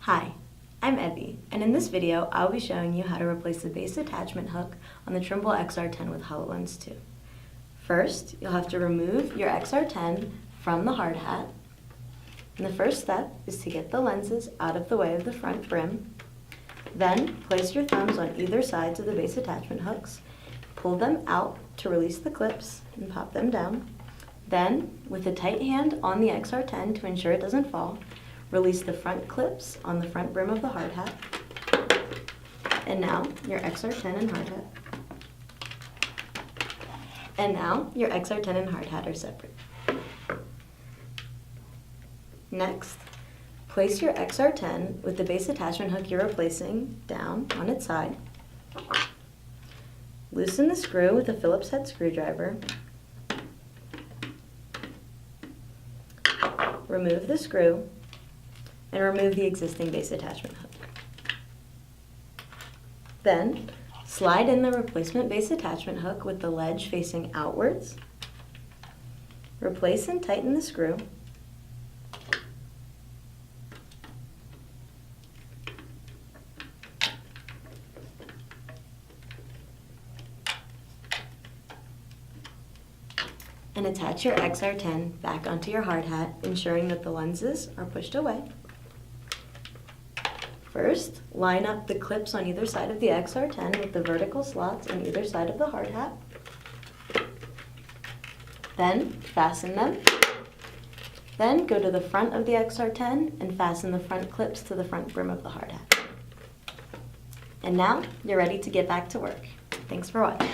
Hi, I'm Evie, and in this video I'll be showing you how to replace the base attachment hook on the Trimble XR10 with HoloLens 2. First, you'll have to remove your XR10 from the hard hat. And the first step is to get the lenses out of the way of the front brim. Then, place your thumbs on either sides of the base attachment hooks, pull them out to release the clips, and pop them down. Then, with a tight hand on the XR10 to ensure it doesn't fall, release the front clips on the front brim of the hard hat. And now, your XR10 and hard hat. And now, your XR10 and hard hat are separate. Next, place your XR10 with the base attachment hook you're replacing down on its side. Loosen the screw with a Phillips head screwdriver. Remove the screw and remove the existing base attachment hook. Then, slide in the replacement base attachment hook with the ledge facing outwards. Replace and tighten the screw. And attach your XR10 back onto your hard hat, ensuring that the lenses are pushed away. First, line up the clips on either side of the XR10 with the vertical slots on either side of the hard hat. Then, fasten them. Then, go to the front of the XR10 and fasten the front clips to the front brim of the hard hat. And now, you're ready to get back to work. Thanks for watching.